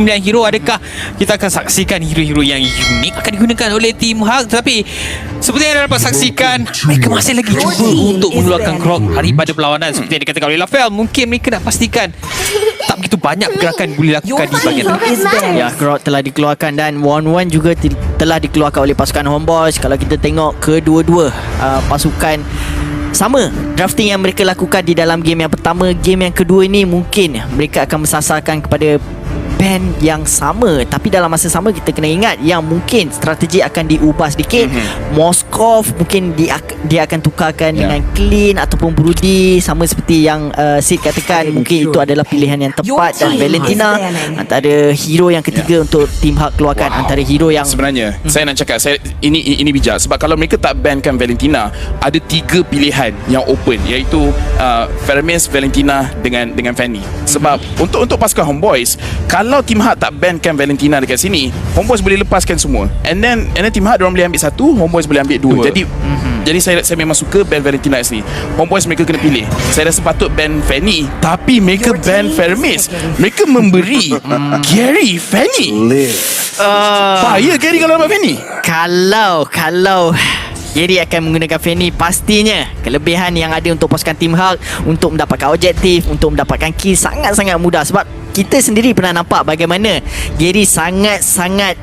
pemilihan hero, adakah kita akan saksikan hero-hero yang unik akan digunakan oleh Team Hulk? Tapi seperti yang anda dapat saksikan, mereka masih lagi cuba untuk mengeluarkan Croc daripada perlawanan. Seperti yang dikatakan oleh Lafel, mungkin mereka nak pastikan tak begitu banyak gerakan boleh lakukan di bahagian tengah. Ya, Croc telah dikeluarkan dan 1-1 juga telah dikeluarkan oleh pasukan Homeboys. Kalau kita tengok kedua-dua pasukan sama drafting yang mereka lakukan di dalam game yang pertama. Game yang kedua ini mungkin mereka akan bersasarkan kepada band yang sama, tapi dalam masa sama kita kena ingat yang mungkin strategi akan diubah sedikit. Moskov mungkin dia akan tukarkan dengan Clean ataupun Brody, sama seperti yang Sid katakan. Mungkin itu adalah pilihan yang tepat. Dan Valentina antara hero yang ketiga untuk Team Hulk keluarkan. Antara hero yang sebenarnya saya nak cakap, ini bijak, sebab kalau mereka tak bankan Valentina, ada 3 pilihan yang open, iaitu Fermis, Valentina dengan Fanny. Sebab untuk pasukan Homeboys, kalau Team Hulk tak bankan Valentina dekat sini, Homeboys boleh lepaskan semua, and then Team Hulk diorang boleh ambil 1, Homeboys boleh ambil 2. Jadi saya memang suka ban Valentina kat sini. Homeboys mereka kena pilih. Saya rasa patut ban Fanny, tapi mereka ban Fermis. Mereka memberi Gary Fanny. Bahaya Gary kalau dapat Fanny. Kalau Gary akan menggunakan Fanny, pastinya kelebihan yang ada untuk pasukan Team Hulk untuk mendapatkan objektif, untuk mendapatkan kill sangat-sangat mudah. Sebab kita sendiri pernah nampak bagaimana Gary sangat-sangat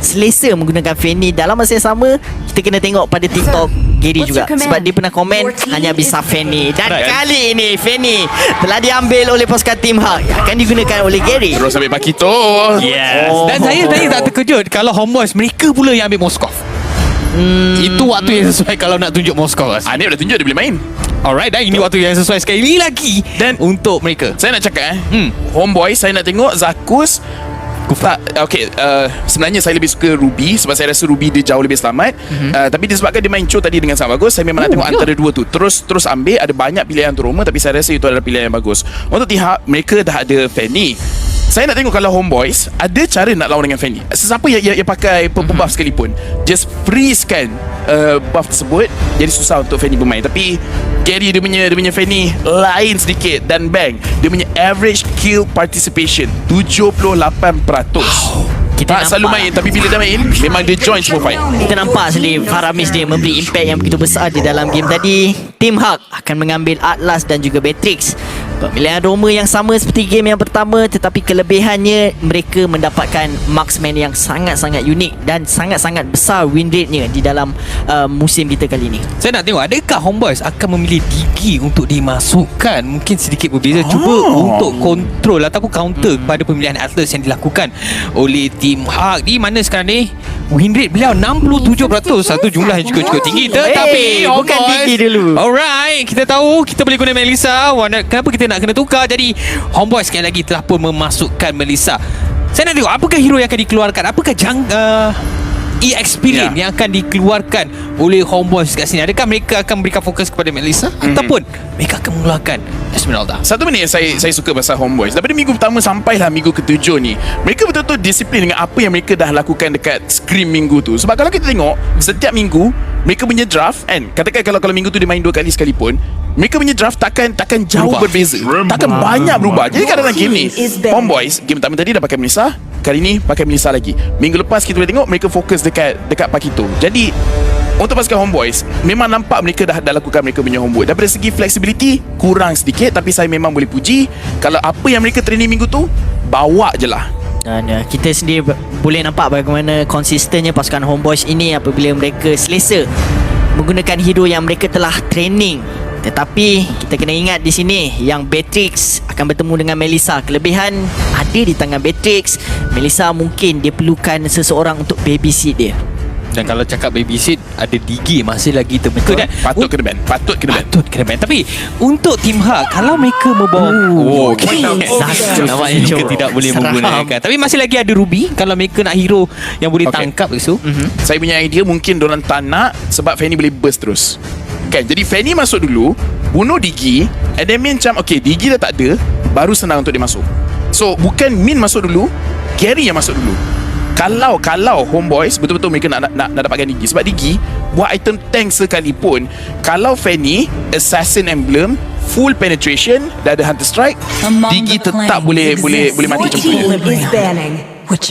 selesa menggunakan Fanny. Dalam masa yang sama, kita kena tengok pada TikTok Gary juga, sebab dia pernah komen hanya bisa Fanny. Dan kali ini Fanny telah diambil oleh pasukan Team Hulk, akan digunakan oleh Gary. Terus ambil Pakito. Yes. Dan saya tak terkejut kalau Homeboys mereka pula yang ambil Moskov. Itu waktu yang sesuai kalau nak tunjuk Moskov. Dia dah tunjuk dia boleh main. Alright, dan ini waktu yang sesuai sekali lagi dan untuk mereka. Saya nak cakap Homeboy, saya nak tengok Zakus. Okay, sebenarnya saya lebih suka Ruby, sebab saya rasa Ruby dia jauh lebih selamat. Tapi disebabkan dia main Cho tadi dengan sangat bagus, saya memang nak tengok antara dua tu. Terus ambil. Ada banyak pilihan untuk Roma, tapi saya rasa itu adalah pilihan yang bagus. Untuk Tihak, mereka dah ada Fanny. Saya nak tengok kalau Homeboys ada cara nak lawan dengan Fanny. Sesiapa yang pakai buff sekalipun, just freeze-kan buff tersebut, jadi susah untuk Fanny bermain. Tapi Gary dia punya Fanny lain sedikit. Dan bang, dia punya average kill participation 78%. Kita tak selalu main, tapi bila dia main memang dia join semua fight. Kita nampak sendiri Faramis dia memberi impact yang begitu besar di dalam game tadi. Team Hulk akan mengambil Atlas dan juga Beatrix. Pemilihan Roma yang sama seperti game yang pertama, tetapi kelebihannya mereka mendapatkan marksman yang sangat-sangat unik dan sangat-sangat besar win rate-nya di dalam musim kita kali ini. Saya nak tengok adakah Homeboys akan memilih Digi untuk dimasukkan. Mungkin sedikit berbeza, cuba untuk kontrol ataupun counter kepada pemilihan Atlas yang dilakukan oleh Team Hulk. Di mana sekarang ni win rate beliau 67%, satu jumlah yang cukup tinggi. Tetapi bukan Digi dulu. Alright, kita tahu kita boleh guna Melissa. Kenapa kita nak kena tukar? Jadi Homeboys sekali lagi telah pun memasukkan Melissa. Saya nak tengok apakah hero yang akan dikeluarkan, apakah experience yang akan dikeluarkan oleh Homeboys kat sini. Adakah mereka akan memberikan fokus kepada Melissa ataupun mereka akan mengeluarkan Esmeralda? Satu benda yang saya suka pasal Homeboys, daripada minggu pertama sampailah minggu ke-7 ni, mereka betul-betul disiplin dengan apa yang mereka dah lakukan dekat Scream minggu tu. Sebab kalau kita tengok setiap minggu mereka punya draft, kan, katakan kalau minggu tu dia main 2 kali sekalipun, mereka punya draft takkan jauh berbeza, takkan banyak berubah. Jadi kat dalam game ni, Homeboys game pertama tadi dah pakai Melissa, kali ni pakai Melissa lagi. Minggu lepas kita boleh tengok mereka fokus dekat Pakito. Jadi untuk pasukan Homeboys, memang nampak mereka dah lakukan mereka punya homework. Daripada segi flexibility kurang sedikit, tapi saya memang boleh puji kalau apa yang mereka training minggu tu bawa je lah. Dan kita sendiri boleh nampak bagaimana konsistennya pasukan Homeboys ini apabila mereka selesa menggunakan hero yang mereka telah training. Tetapi kita kena ingat di sini yang Beatrix akan bertemu dengan Melissa. Kelebihan ada di tangan Beatrix. Melissa mungkin dia perlukan seseorang untuk babysit dia. Dan kalau cakap babysit, ada Digi masih lagi terbentuk. Patut kena ban. Tapi untuk Team Hulk, kalau mereka membawa nampaknya mereka tidak boleh menggunakan. Tapi masih lagi ada Ruby. Kalau mereka nak hero yang boleh tangkap itu. Saya punya idea mungkin diorang tak nak, sebab Fanny boleh burst terus. Kan, jadi Fanny masuk dulu, bunuh Digi, and then Min macam Digi dah tak ada, baru senang untuk dia masuk. So bukan Min masuk dulu, Gary yang masuk dulu. Kalau Homeboys betul-betul mereka nak dapatkan Digi, sebab Digi buat item tank sekalipun, kalau Fanny Assassin Emblem full penetration, dah ada Hunter Strike, Digi tetap boleh mati cempunya.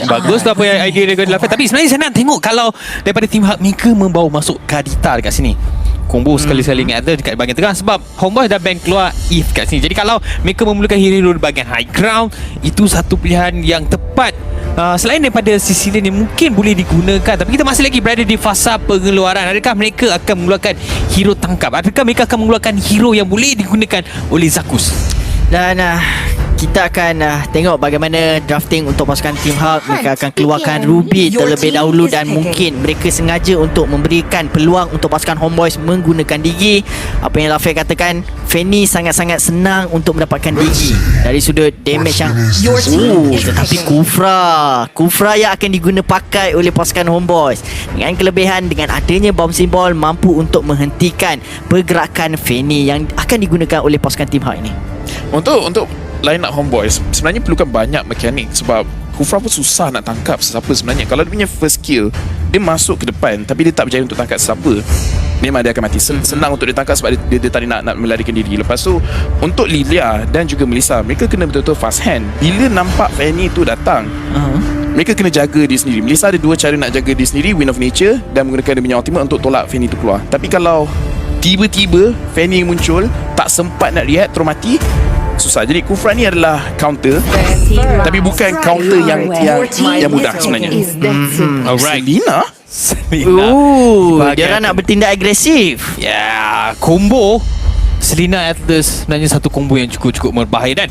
Bagus tu apa yang idea dia Lafel. Tapi sebenarnya saya nak tengok kalau daripada tim Hak mereka membawa masuk Kadita dekat sini. Combo sekali-sekala ingat ada dekat bahagian tengah, sebab Homeboy dah bank keluar Eve kat sini. Jadi kalau mereka memerlukan hero di bahagian high ground, itu satu pilihan yang tepat. Selain daripada sisi lain yang mungkin boleh digunakan, tapi kita masih lagi berada di fasa pengeluaran. Adakah mereka akan mengeluarkan hero tangkap? Adakah mereka akan mengeluarkan hero yang boleh digunakan oleh Zakus? Dan kita akan tengok bagaimana drafting untuk pasukan Team Hulk. Mereka akan keluarkan Ruby terlebih dahulu, dan mungkin mereka sengaja untuk memberikan peluang untuk pasukan Homeboys menggunakan Digi. Apa yang Lafay katakan, Fanny sangat-sangat senang untuk mendapatkan Digi dari sudut damage yang tetapi Kufra yang akan diguna pakai oleh pasukan Homeboys dengan kelebihan, dengan adanya bouncing ball, mampu untuk menghentikan pergerakan Fanny yang akan digunakan oleh pasukan Team Hulk ini. Untuk line up Homeboys sebenarnya perlukan banyak mekanik, sebab Kufra pun susah nak tangkap sesiapa sebenarnya. Kalau dia punya first kill, dia masuk ke depan tapi dia tak berjaya untuk tangkap sesiapa, memang dia akan mati. Senang untuk ditangkap sebab dia tadi nak melarikan diri. Lepas tu untuk Lilia dan juga Melissa, mereka kena betul-betul fast hand. Bila nampak Fanny tu datang, mereka kena jaga diri sendiri. Melissa ada dua cara nak jaga diri sendiri, Wind of Nature dan menggunakan dia punya ultimate untuk tolak Fanny tu keluar. Tapi kalau tiba-tiba Fanny muncul, tak sempat nak react, terus mati, susah. Jadi Kufra ni adalah counter, tapi bukan counter yang mudah sebenarnya. Alright. Selina, Dia orang nak bertindak agresif. Combo Selina Atlas sebenarnya satu combo yang cukup berbahaya, dan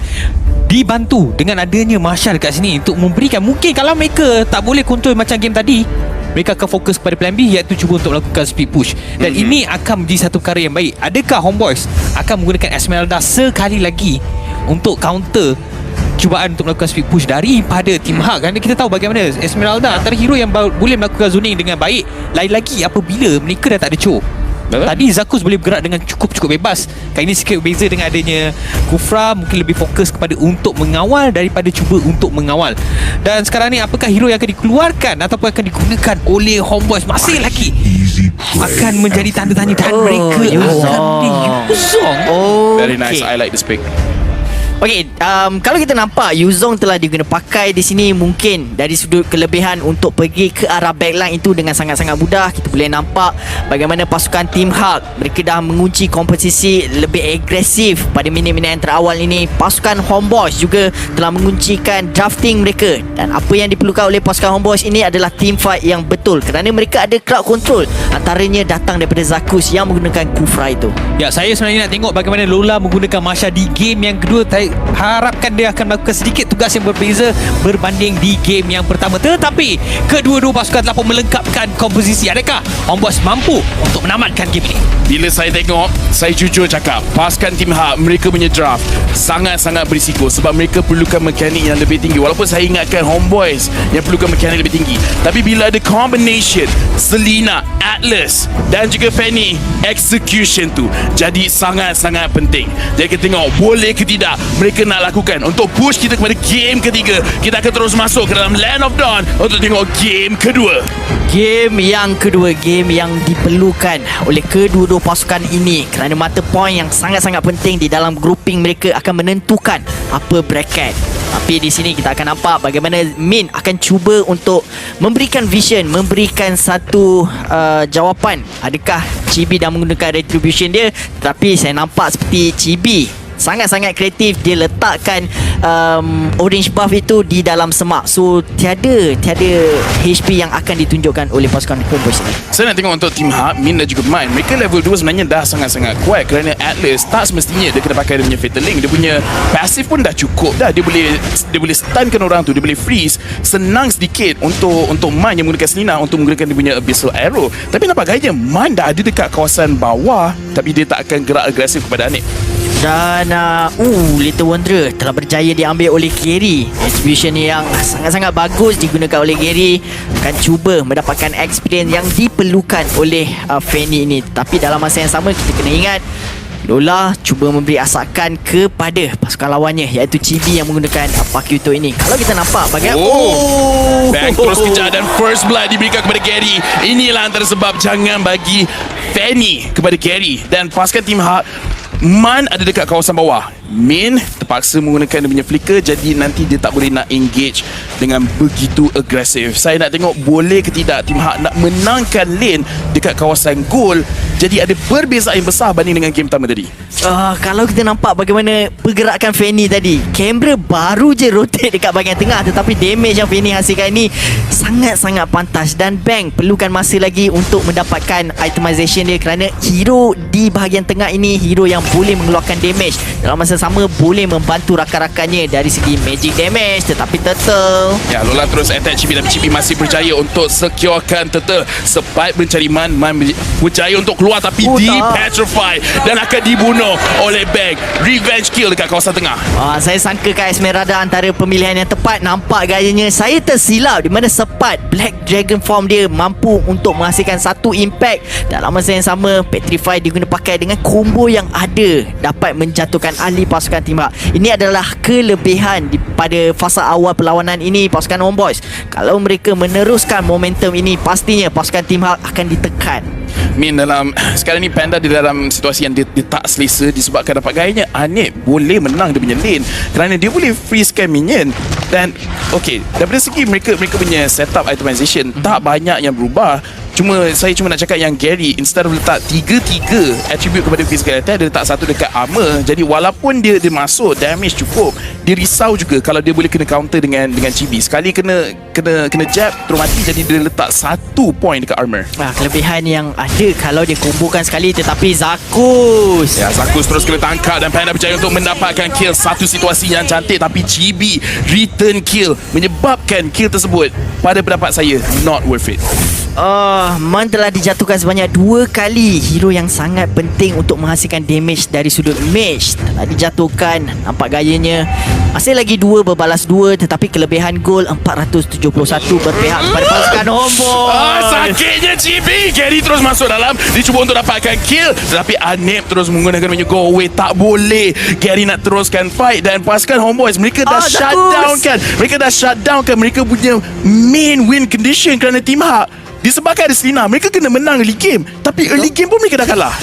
dibantu dengan adanya Marshall kat sini untuk memberikan, mungkin kalau mereka tak boleh control macam game tadi, mereka akan fokus kepada plan B, iaitu cuba untuk melakukan speed push. Dan ini akan menjadi satu perkara yang baik. Adakah Homeboys akan menggunakan Esmeralda sekali lagi untuk counter cubaan untuk melakukan speed push daripada Team Hulk? Kerana kita tahu bagaimana Esmeralda antara hero yang boleh melakukan zoning dengan baik. Lain lagi apabila mereka dah tak ada choke. Tadi Zakus boleh bergerak dengan cukup bebas. Kali ini sikit berbeza dengan adanya Kufra, mungkin lebih fokus kepada untuk mengawal daripada cuba untuk mengawal. Dan sekarang ni apakah hero yang akan dikeluarkan ataupun akan digunakan oleh Homeboys masih lagi akan menjadi tanda tanya, dan mereka Yuzong. Very nice, I like this pick. Okey, kalau kita nampak Yuzong telah diguna pakai di sini, mungkin dari sudut kelebihan untuk pergi ke arah backline itu dengan sangat-sangat mudah. Kita boleh nampak bagaimana pasukan Team Hulk mereka dah mengunci komposisi lebih agresif pada minit-minit yang terawal ini. Pasukan Homeboys juga telah menguncikan drafting mereka, dan apa yang diperlukan oleh pasukan Homeboys ini adalah team fight yang betul, kerana mereka ada crowd control, antaranya datang daripada Zakus yang menggunakan Kufra itu. Ya, saya sebenarnya nak tengok bagaimana Lola menggunakan Masha di game yang kedua. Harapkan dia akan melakukan sedikit tugas yang berbeza berbanding di game yang pertama. Tetapi kedua-dua pasukan telah pun melengkapkan komposisi. Adakah Homeboys mampu untuk menamatkan game ini? Bila saya tengok, saya jujur cakap, pasukan Team Hulk mereka punya draft sangat-sangat berisiko, sebab mereka perlukan mekanik yang lebih tinggi. Walaupun saya ingatkan Homeboys yang perlukan mekanik lebih tinggi, tapi bila ada combination Selina, Atlas dan juga Fanny, execution tu jadi sangat-sangat penting. Jadi kita tengok boleh ke tidak mereka nak lakukan untuk push kita kepada game ketiga. Kita akan terus masuk ke dalam Land of Dawn untuk tengok game kedua. Game yang kedua, game yang diperlukan oleh kedua-dua pasukan ini, kerana mata point yang sangat-sangat penting di dalam grouping mereka akan menentukan apa bracket. Tapi di sini kita akan nampak bagaimana Min akan cuba untuk memberikan vision, memberikan satu jawapan. Adakah Chibi dah menggunakan retribution dia? Tapi saya nampak seperti Chibi sangat-sangat kreatif. Dia letakkan orange buff itu di dalam semak. So tiada HP yang akan ditunjukkan oleh pasukan Homeboys ini. Saya nak tengok untuk Team Hulk, Min dan juga Mine. Mereka level 2 sebenarnya dah sangat-sangat kuat, kerana Atlas tak semestinya dia kena pakai dia punya Fatal Link. Dia punya passive pun dah cukup dah. Dia boleh stunkan orang tu, dia boleh freeze. Senang sedikit untuk Mine yang menggunakan Selina untuk menggunakan dia punya Abyssal Arrow. Tapi nampak gaya Mine dah ada dekat kawasan bawah, tapi dia tak akan gerak agresif kepada Anik. Dan Little Wanderer telah berjaya diambil oleh Gary. Distribution yang sangat-sangat bagus digunakan oleh Gary, akan cuba mendapatkan experience yang diperlukan oleh Fanny ini. Tapi dalam masa yang sama kita kena ingat Lola cuba memberi asakan kepada pasukan lawannya, iaitu Chibi yang menggunakan Pakyuto ini. Kalau kita nampak bagian Bang terus kejar dan first blood diberikan kepada Gary. Inilah antara sebab jangan bagi Fanny kepada Gary. Dan pasukan Team Hak, Man ada dekat kawasan bawah. Min terpaksa menggunakan dia punya flicker, jadi nanti dia tak boleh nak engage dengan begitu agresif. Saya nak tengok boleh ke tidak Team Hak nak menangkan lane dekat kawasan goal. Jadi ada perbezaan yang besar banding dengan game pertama tadi. Kalau kita nampak bagaimana pergerakan Fanny tadi, kamera baru je rotate dekat bahagian tengah, tetapi damage yang Fanny hasilkan ini sangat-sangat pantas. Dan Bang perlukan masa lagi untuk mendapatkan itemization dia, kerana hero di bahagian tengah ini hero yang boleh mengeluarkan damage, dalam masa sama boleh membantu rakan-rakannya dari segi magic damage. Tetapi Turtle, ya, Lola terus attack Chibi, dan Chibi masih berjaya untuk securekan Turtle. Sempat mencari Man berjaya untuk keluar, tapi di-petrify dan akan dibunuh oleh Bang. Revenge kill dekat kawasan tengah. Saya sangka Kak Esmeralda antara pemilihan yang tepat. Nampak gayanya saya tersilap di mana Sepat Black Dragon form dia mampu untuk menghasilkan satu impact. Dalam masa yang sama, Petrify diguna pakai dengan combo yang ada, dapat menjatuhkan ahli pasukan Team Hak. Ini adalah kelebihan pada fasa awal perlawanan ini pasukan Homeboys. Kalau mereka meneruskan momentum ini, pastinya pasukan Team Hak akan ditekan. Min dalam sekarang ni Panda di dalam situasi yang dia tak selesa disebabkan dapat gayanya Anip boleh menang dia punya lane kerana dia boleh freezekan minion. Dan daripada segi mereka punya setup itemization tak banyak yang berubah. Saya cuma nak cakap yang Gary instead of letak 3 attribute kepada physical attack, dia letak satu dekat armor. Jadi walaupun dia masuk damage cukup, dia risau juga kalau dia boleh kena counter dengan Chibi. Sekali kena jab terus mati, jadi dia letak 1 point dekat armor. Kelebihan yang ada kalau dia kombokan sekali. Tetapi Zakus, Zakus terus kena tangkap dan Panda berjaya untuk mendapatkan kill. Satu situasi yang cantik, tapi Chibi return kill menyebabkan kill tersebut pada pendapat saya not worth it. Man telah dijatuhkan sebanyak 2 kali. Hero yang sangat penting untuk menghasilkan damage dari sudut mage telah dijatuhkan. Nampak gayanya masih lagi 2 berbalas 2, tetapi kelebihan gol 471 berpihak kepada pasukan Homeboys. Sakitnya Chibi. Gary terus masuk dalam, dia cuba untuk dapatkan kill, tetapi Anip terus menggunakan punya go away. Tak boleh, Gary nak teruskan fight. Dan pasukan Homeboys, mereka dah shut down kan mereka punya main win condition kerana Team Hak. Disebabkan ada Selina, mereka kena menang early game, tapi early game pun mereka dah kalah.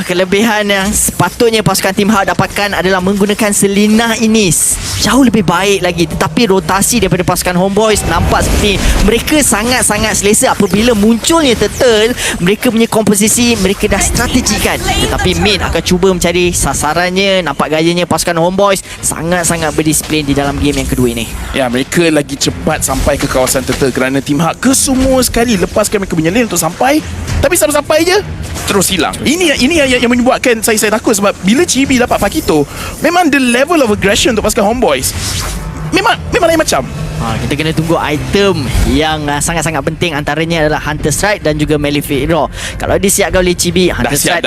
Kelebihan yang sepatutnya pasukan Team Hak dapatkan adalah menggunakan Selina ini jauh lebih baik lagi. Tetapi rotasi daripada pasukan Homeboys nampak seperti mereka sangat-sangat selesa apabila munculnya Turtle. Mereka punya komposisi mereka dah strategikan, tetapi Min akan cuba mencari sasarannya. Nampak gayanya pasukan Homeboys sangat-sangat berdisiplin di dalam game yang kedua ini. Mereka lagi cepat sampai ke kawasan Turtle kerana Team Hak kesemua sekali lepaskan mereka punya lane untuk sampai, tapi sampai je terus hilang. Ini yang menyebabkan saya takut, sebab bila Chibi dapat Pakito, memang the level of aggression untuk pasukan Homeboys memang lain macam. Kita kena tunggu item yang sangat-sangat penting. Antaranya adalah Hunter Strike dan juga Malefic Roar. Kalau disiapkan oleh Chibi, Hunter Strike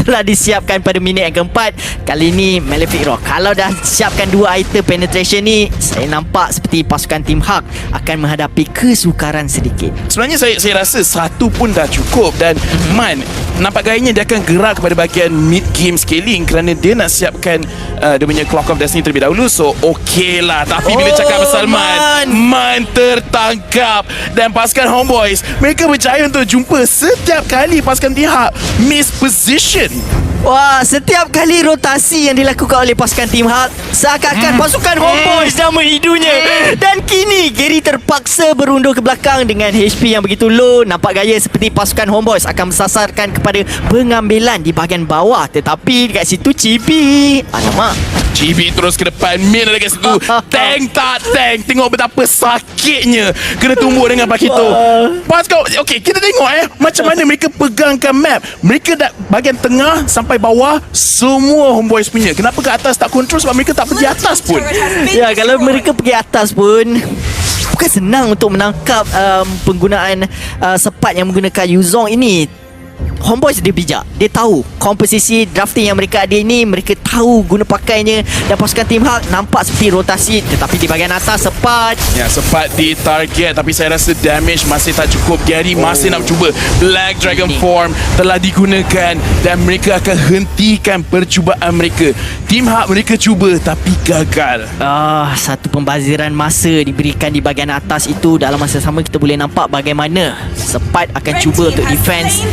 telah disiapkan pada minit yang keempat. Kali ini Malefic Roar. Kalau dah siapkan 2 item penetration ni, saya nampak seperti pasukan Team Hak akan menghadapi kesukaran sedikit. Sebenarnya saya rasa 1 pun dah cukup. Dan Man nampak gayanya dia akan gerak kepada bahagian mid game scaling kerana dia nak siapkan dia punya Clock of Destiny terlebih dahulu. So okey lah. Tapi bila cakap pasal Man tertangkap, dan pasukan Homeboys mereka berjaya untuk jumpa. Setiap kali pasukan Team Hak miss position, setiap kali rotasi yang dilakukan oleh pasukan Team Hak, seakan-akan pasukan Homeboys dah menghidunya. Dan kini Gary terpaksa berundur ke belakang dengan HP yang begitu low. Nampak gaya seperti pasukan Homeboys akan mensasarkan kepada pengambilan di bahagian bawah, tetapi dekat situ Chibi, alamak, Chibi terus ke depan. Min ada kat situ. Tank tak tank. Tengok betapa sakitnya kena tumbuk dengan Pakito. Pasukan, kita tengok macam mana mereka pegangkan map. Mereka dah bahagian tengah sampai bawah semua Homeboys punya. Kenapa ke atas tak kontrol? Sebab mereka tak pergi atas pun. Kalau mereka pergi atas pun bukan senang untuk menangkap penggunaan Sepat yang menggunakan Yuzong ini. Homeboys dia bijak. Dia tahu komposisi drafting yang mereka ada ini, mereka tahu guna pakainya. Dan pasukan Team Hulk nampak seperti rotasi, tetapi di bahagian atas Sepat. Ya, sempat di target tapi saya rasa damage masih tak cukup. Gary masih nak cuba. Black Dragon Form telah digunakan dan mereka akan hentikan percubaan mereka. Team Hulk mereka cuba tapi gagal. Satu pembaziran masa diberikan di bahagian atas itu. Dalam masa sama kita boleh nampak bagaimana Sepat akan cuba untuk defense.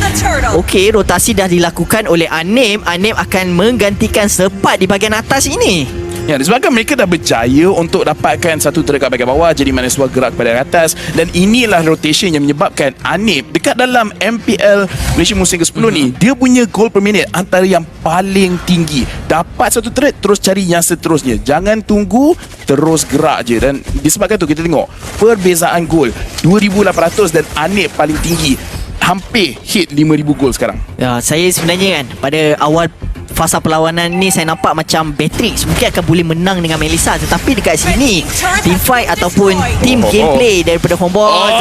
Okey, rotasi dah dilakukan oleh Anim. Anim akan menggantikan Sepat di bahagian atas ini. Ya, disebabkan mereka dah berjaya untuk dapatkan satu dekat bahagian bawah, jadi Maneswa gerak pada atas. Dan inilah rotation yang menyebabkan Anip dekat dalam MPL Malaysia musim ke-10 ni, dia punya goal per minute antara yang paling tinggi. Dapat satu trade, terus cari yang seterusnya. Jangan tunggu, terus gerak je. Dan disebabkan tu kita tengok perbezaan gol 2,800 dan Anip paling tinggi, hampir hit 5,000 gol sekarang. Ya, saya sebenarnya kan pada awal fasa perlawanan ni saya nampak macam Beatrix mungkin akan boleh menang dengan Melissa, tetapi dekat sini team fight ataupun team gameplay daripada Homeboys,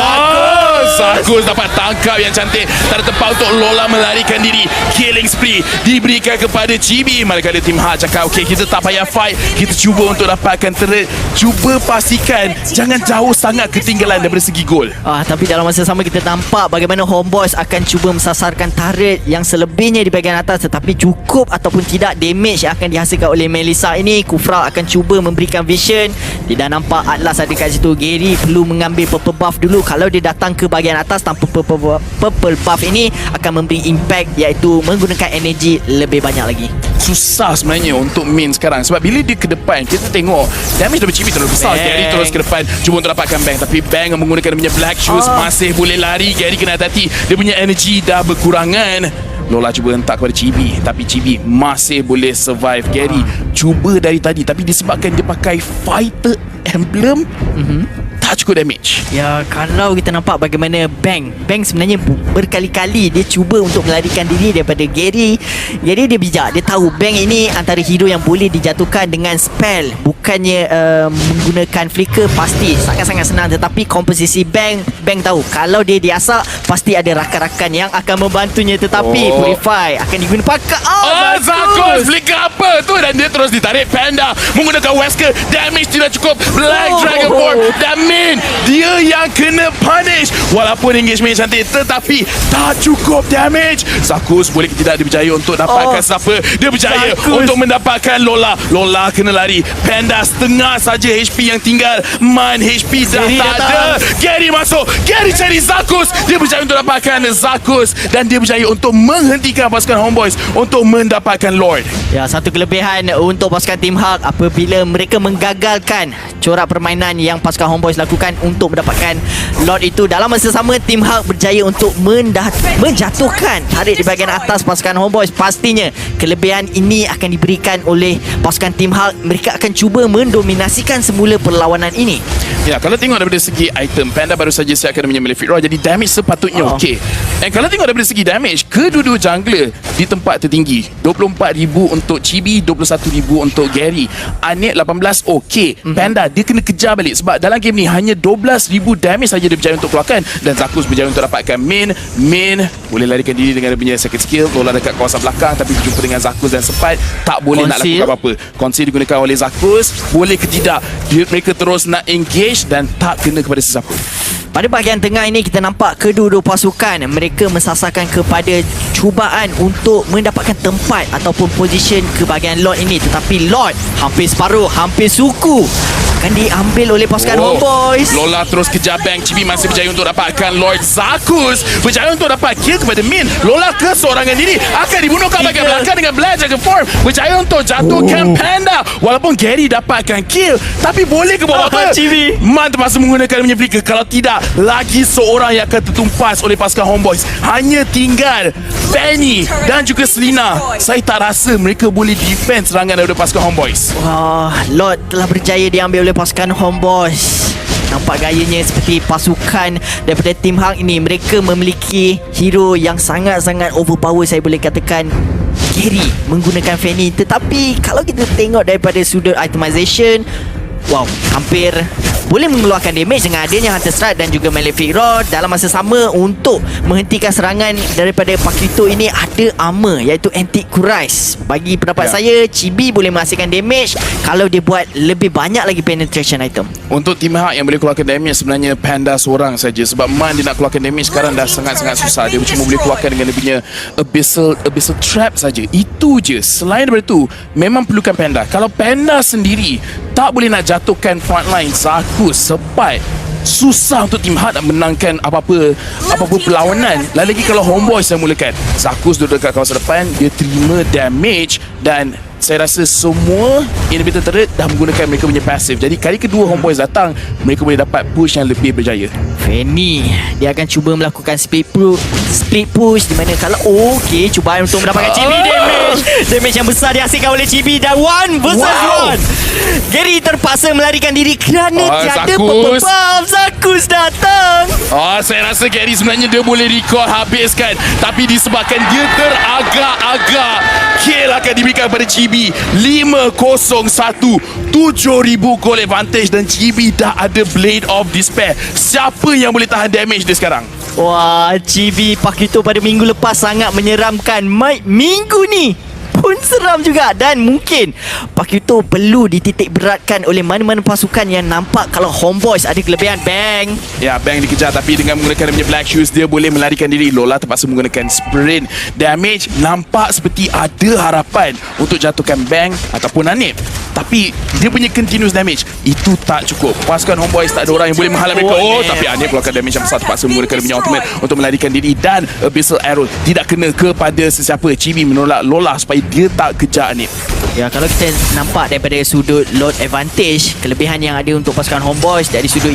Zakus dapat tangkap yang cantik. Tak ada tempat untuk Lola melarikan diri. Killing spree diberikan kepada Chibi. Manakala Team Hulk cakap, okay, kita tak payah fight, kita cuba untuk dapatkan turret. Cuba pastikan jangan jauh sangat ketinggalan daripada segi gol. Tapi dalam masa sama kita nampak bagaimana Homeboys akan cuba mensasarkan turret yang selebihnya di bahagian atas, tetapi cukup ataupun tidak damage yang akan dihasilkan oleh Melissa ini. Kufra akan cuba memberikan vision. Dia dah nampak Atlas ada kat situ. Gary perlu mengambil purple buff dulu. Kalau dia datang ke bahagian atas tanpa purple buff ini, akan memberi impact, iaitu menggunakan energi lebih banyak lagi. Susah sebenarnya untuk main sekarang, sebab bila dia ke depan kita tengok damage daripada Chibi terlalu besar. Gary terus ke depan cuba untuk dapatkan Bang, tapi Bang menggunakan dia punya black shoes masih boleh lari. Gary kena hati-hati, dia punya energi dah berkurangan. Lola cuba hentak kepada Chibi, tapi Chibi masih boleh survive. Gary cuba dari tadi, tapi disebabkan dia pakai fighter emblem, tak cukup damage. Ya, kalau kita nampak bagaimana Bang sebenarnya berkali-kali dia cuba untuk melarikan diri daripada Gary. Gary dia bijak. Dia tahu Bang ini antara hero yang boleh dijatuhkan dengan spell, bukannya menggunakan flicker. Pasti sangat-sangat senang. Tetapi komposisi Bang tahu kalau dia diasak, pasti ada rakan-rakan yang akan membantunya. Tetapi Purify akan digunakan pakai. Zakus flicker apa tu, dan dia terus ditarik. Panda menggunakan Wesker, damage tidak cukup. Black Dragon Form, damage dia yang kena punish. Walaupun engagement cantik, tetapi tak cukup damage. Zakus boleh tidak, dia berjaya untuk dapatkan siapa. Dia berjaya untuk mendapatkan Lola. Lola kena lari. Panda setengah saja HP yang tinggal. Man HP dah tak ada. Gary masuk, Gary cari Zakus. Dia berjaya untuk dapatkan Zakus, dan dia berjaya untuk menghentikan pasukan Homeboys untuk mendapatkan Lord. Ya, satu kelebihan untuk pasukan Team Hulk apabila mereka menggagalkan corak permainan yang pasukan Homeboys lakukan untuk mendapatkan Lord itu. Dalam masa sama, Team Hulk berjaya untuk menjatuhkan tarik di bahagian atas pasukan Homeboys. Pastinya kelebihan ini akan diberikan oleh pasukan Team Hulk. Mereka akan cuba mendominasikan semula perlawanan ini. Ya, kalau tengok daripada segi item, Panda baru saja siapkan dia punya Malefic Roar, jadi damage sepatutnya okey. Dan kalau tengok daripada segi damage, kedua-dua jungler di tempat tertinggi. 24,000 untuk Chibi, 21,000 untuk Gary. Anik 18 okey. Panda dia kena kejar balik, sebab dalam game ni hanya 12,000 damage saja dia berjaya untuk keluarkan. Dan Zakus berjaya untuk dapatkan main boleh larikan diri dengan dia punya second skill. Lola dekat kawasan belakang, tapi berjumpa dengan Zakus dan Sepat tak boleh nak lakukan apa-apa. Conceal digunakan oleh Zakus, boleh ke tidak mereka terus nak engage dan tak kena kepada sesiapa. Pada bahagian tengah ini kita nampak kedua-dua pasukan mereka mensasarkan kepada cubaan untuk mendapatkan tempat ataupun position ke bahagian Lord ini. Tetapi Lord hampir separuh, hampir suku akan diambil oleh pasukan Homeboys. Lola terus kejar Bang. Chibi masih berjaya untuk dapatkan Lord. Zakus berjaya untuk dapat kill kepada Min. Lola keseorangan diri akan dibunuh kat bahagian belakang dengan Black Dragon Form. Berjaya untuk jatuhkan Panda. Walaupun Gary dapatkan kill, tapi boleh ke bawah apa? Chibi Man terpaksa menggunakan punya flicker. Kalau tidak, lagi seorang yang akan tertumpas oleh pasukan Homeboys. Hanya tinggal Fanny dan juga Selina. Saya tak rasa mereka boleh defend serangan daripada pasukan Homeboys. Lord telah berjaya diambil oleh pasukan Homeboys. Nampak gayanya seperti pasukan daripada Team Hulk ini. Mereka memiliki hero yang sangat-sangat overpower, saya boleh katakan. Gary menggunakan Fanny, tetapi kalau kita tengok daripada sudut itemization, wow, hampir boleh mengeluarkan damage dengan adanya Hunter Strike dan juga Malefic Rod. Dalam masa sama, untuk menghentikan serangan daripada Pakito ini ada armor iaitu Anti-Cuirass. Bagi pendapat saya, Chibi boleh menghasilkan damage kalau dia buat lebih banyak lagi penetration item. Untuk Team Hak yang boleh keluarkan damage sebenarnya Panda seorang saja. Sebab Man dia nak keluarkan damage sekarang dah sangat-sangat susah. Dia cuma boleh keluarkan dengan dia punya Abyssal Trap saja. Itu je. Selain daripada tu, memang perlukan Panda. Kalau Panda sendiri tak boleh nak jatuhkan frontline Zakus, Sepat, susah untuk Team Hak nak menangkan apa-apa perlawanan. Lagi kalau Homeboys yang mulakan, Zakus duduk dekat kawasan depan, dia terima damage dan saya rasa semua inhibitor turret dah menggunakan mereka punya passive. Jadi kali kedua Homeboys datang, mereka boleh dapat push yang lebih berjaya. Fanny, dia akan cuba melakukan split push di mana kalau okey, cubaan untuk mendapatkan Chibi damage yang besar dihasilkan oleh Chibi dan 1 versus 1. Gary terpaksa melarikan diri kerana tiada purple buff. Zakus datang. Saya rasa Gary sebenarnya dia boleh record habiskan, tapi disebabkan dia teragak-agak, kill akan diberikan pada Chibi. 5-0-1, 7,000 goal advantage dan Chibi dah ada Blade of Despair. Siapa yang boleh tahan damage dia sekarang? Wah, Chibi Pakito pada minggu lepas sangat menyeramkan. Minggu ni pun seram juga dan mungkin Pakito perlu dititik beratkan oleh mana-mana pasukan yang nampak kalau Homeboys ada kelebihan. Bang. Ya, Bang dikejar tapi dengan menggunakan dia punya Black Shoes dia boleh melarikan diri. Lola terpaksa menggunakan sprint damage. Nampak seperti ada harapan untuk jatuhkan Bang ataupun Hanif, tapi dia punya continuous damage itu tak cukup. Pasukan Homeboys tak ada orang yang boleh menghalang mereka. Tapi Hanif keluarkan damage yang besar, terpaksa menggunakan dia punya ultimate untuk melarikan diri dan Abyssal Arrow tidak kena kepada sesiapa. Chibi menolak Lola supaya dia tak kejar Hanif. Ya, kalau kita nampak daripada sudut load advantage, kelebihan yang ada untuk pasukan Homeboys dari sudut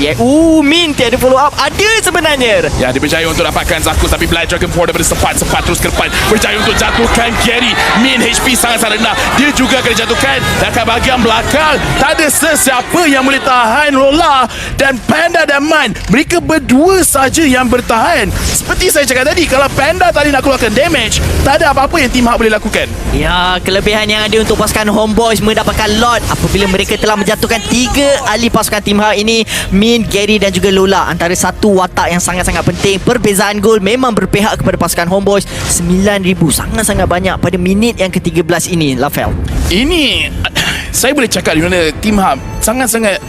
Min tiada follow up ada sebenarnya. Ya, dia berjaya untuk dapatkan Zakus, tapi Black Dragon 4 daripada Sepat terus ke depan, berjaya untuk jatuhkan Gary. Min HP sangat-sangat rendah, dia juga akan dijatuhkan dan kat bahagian belakang tak ada sesiapa yang boleh tahan Lola dan Panda dan Man. Mereka berdua saja yang bertahan. Seperti saya cakap tadi, kalau Panda tadi nak keluarkan damage, tak ada apa-apa yang Team Hak boleh lakukan. Ya, kelebihan yang ada untuk pasukan Homeboys mendapatkan lot apabila mereka telah menjatuhkan 3 ahli pasukan Team Hak ini, Min, Gary dan juga Lola. Antara satu watak yang sangat-sangat penting, perbezaan gol memang berpihak kepada pasukan Homeboys. 9,000 sangat-sangat banyak pada minit yang ke-13 ini, Lafel. Ini saya boleh cakap di mana Team Hub sangat-sangat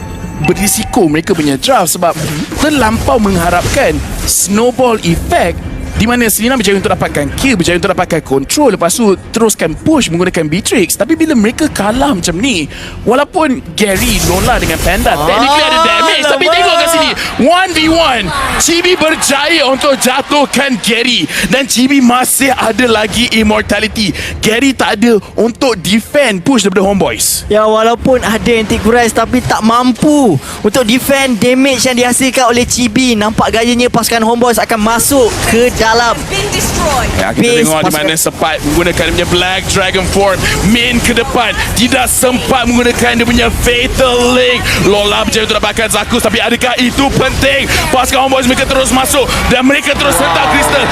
berisiko mereka punya draft sebab terlampau mengharapkan snowball effect di mana Selena berjaya untuk dapatkan kill, berjaya untuk dapatkan control, lepas tu teruskan push menggunakan Beatrix. Tapi bila mereka kalah macam ni, walaupun Gary, Lola dengan Panda technically ada damage, tapi tengok kat sini 1v1 Chibi berjaya untuk jatuhkan Gary dan Chibi masih ada lagi immortality. Gary tak ada untuk defend push daripada Homeboys. Ya, walaupun ada Anti-Cuirass tapi tak mampu untuk defend damage yang dihasilkan oleh Chibi. Nampak gayanya pasukan Homeboys akan masuk ke dalam. Ya, kita tengok di mana Sepat menggunakan dia punya Black Dragon form. Min ke depan, tidak sempat menggunakan dia punya Fatal Link. Lola berjaya untuk dapatkan Zakus, tapi adakah itu penting? Pasukan Homeboys mereka terus masuk dan mereka terus hentak Crystal.